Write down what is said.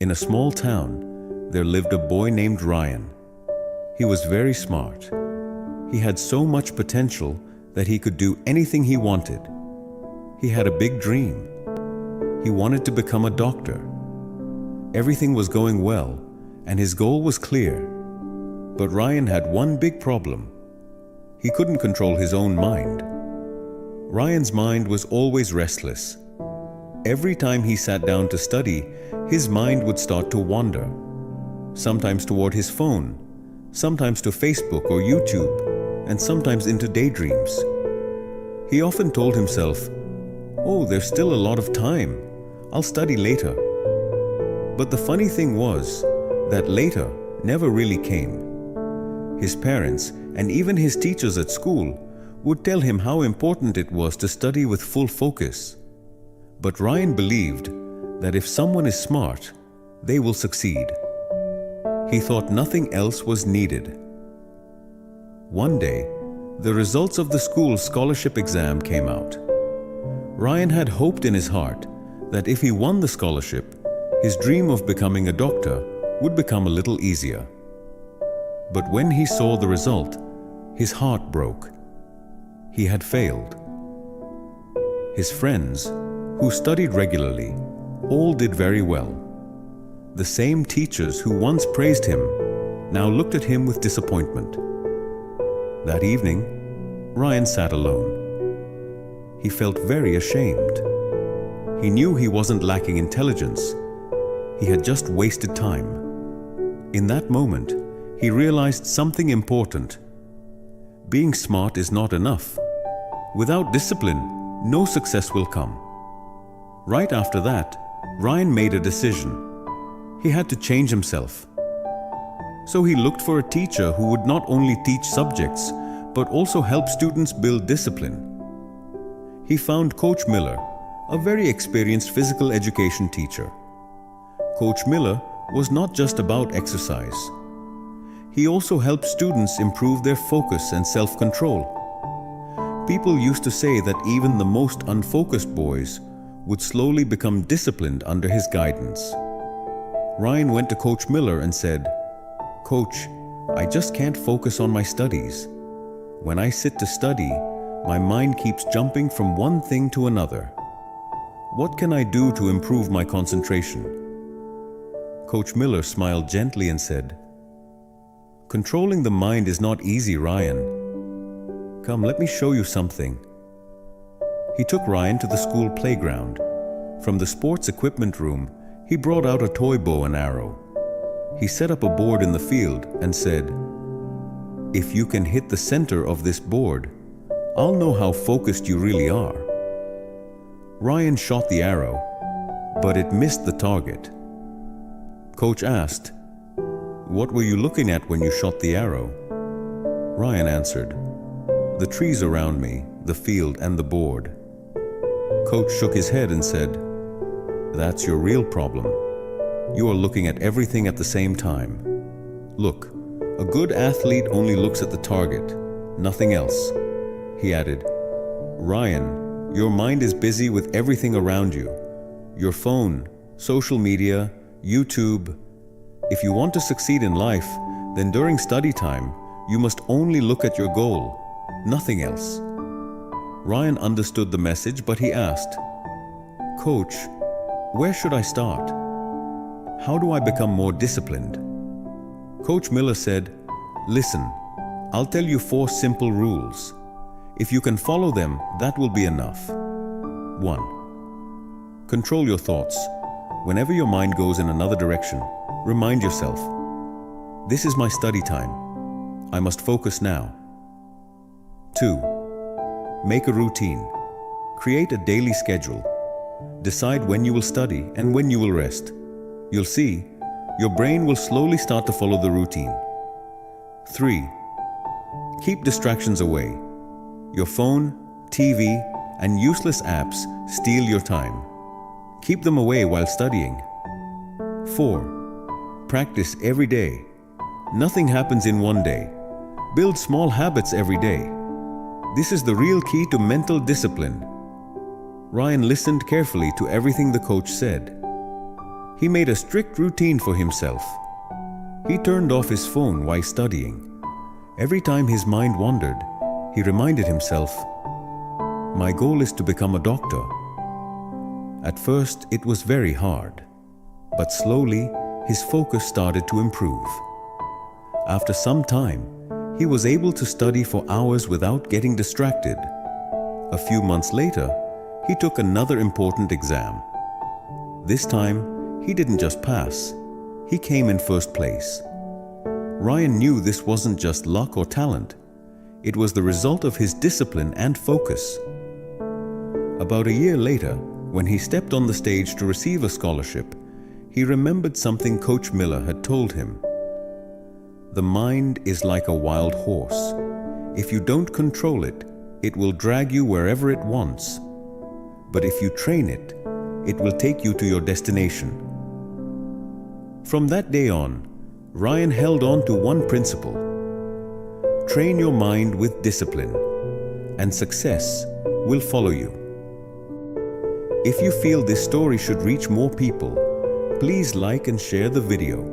In a small town, there lived a boy named Ryan. He was very smart. He had so much potential that he could do anything he wanted. He had a big dream. He wanted to become a doctor. Everything was going well, and his goal was clear. But Ryan had one big problem. He couldn't control his own mind. Ryan's mind was always restless. Every time he sat down to study, his mind would start to wander. Sometimes toward his phone, sometimes to Facebook or YouTube, and sometimes into daydreams. He often told himself, "Oh, there's still a lot of time. I'll study later." But the funny thing was that later never really came. His parents and even his teachers at school would tell him how important it was to study with full focus. But Ryan believed that if someone is smart, they will succeed. He thought nothing else was needed. One day, the results of the school's scholarship exam came out. Ryan had hoped in his heart that if he won the scholarship, his dream of becoming a doctor would become a little easier. But when he saw the result, his heart broke. He had failed. His friends, who studied regularly, all did very well. The same teachers who once praised him now looked at him with disappointment. That evening, Ryan sat alone. He felt very ashamed. He knew he wasn't lacking intelligence. He had just wasted time. In that moment, he realized something important. Being smart is not enough. Without discipline, no success will come. Right after that, Ryan made a decision. He had to change himself. So he looked for a teacher who would not only teach subjects, but also help students build discipline. He found Coach Miller, a very experienced physical education teacher. Coach Miller was not just about exercise. He also helped students improve their focus and self-control. People used to say that even the most unfocused boys would slowly become disciplined under his guidance. Ryan went to Coach Miller and said, "Coach, I just can't focus on my studies. When I sit to study, my mind keeps jumping from one thing to another. What can I do to improve my concentration?" Coach Miller smiled gently and said, "Controlling the mind is not easy, Ryan. Come, let me show you something." He took Ryan to the school playground. From the sports equipment room, he brought out a toy bow and arrow. He set up a board in the field and said, "If you can hit the center of this board, I'll know how focused you really are." Ryan shot the arrow, but it missed the target. Coach asked, "What were you looking at when you shot the arrow?" Ryan answered, "The trees around me, the field, and the board." Coach shook his head and said, "That's your real problem. You are looking at everything at the same time. Look, a good athlete only looks at the target, nothing else." He added, "Ryan, your mind is busy with everything around you. Your phone, social media, YouTube. If you want to succeed in life, then during study time, you must only look at your goal, nothing else." Ryan understood the message, but he asked, "Coach, where should I start? How do I become more disciplined?" Coach Miller said, "Listen, I'll tell you 4 simple rules. If you can follow them, that will be enough. 1. Control your thoughts. Whenever your mind goes in another direction, remind yourself, "This is my study time. I must focus now." 2. Make a routine. Create a daily schedule. Decide when you will study and when you will rest. You'll see, your brain will slowly start to follow the routine. 3. Keep distractions away. Your phone, TV, and useless apps steal your time. Keep them away while studying. 4. Practice every day. Nothing happens in one day. Build small habits every day. This is the real key to mental discipline. Ryan listened carefully to everything the coach said. He made a strict routine for himself. He turned off his phone while studying. Every time his mind wandered, he reminded himself, "My goal is to become a doctor." At first, it was very hard, but slowly, his focus started to improve. After some time, he was able to study for hours without getting distracted. A few months later, he took another important exam. This time, he didn't just pass, he came in first place. Ryan knew this wasn't just luck or talent. It was the result of his discipline and focus. About a year later, when he stepped on the stage to receive a scholarship, he remembered something Coach Miller had told him. The mind is like a wild horse. If you don't control it, it will drag you wherever it wants. But if you train it, it will take you to your destination. From that day on, Ryan held on to one principle: train your mind with discipline, and success will follow you. If you feel this story should reach more people, please like and share the video.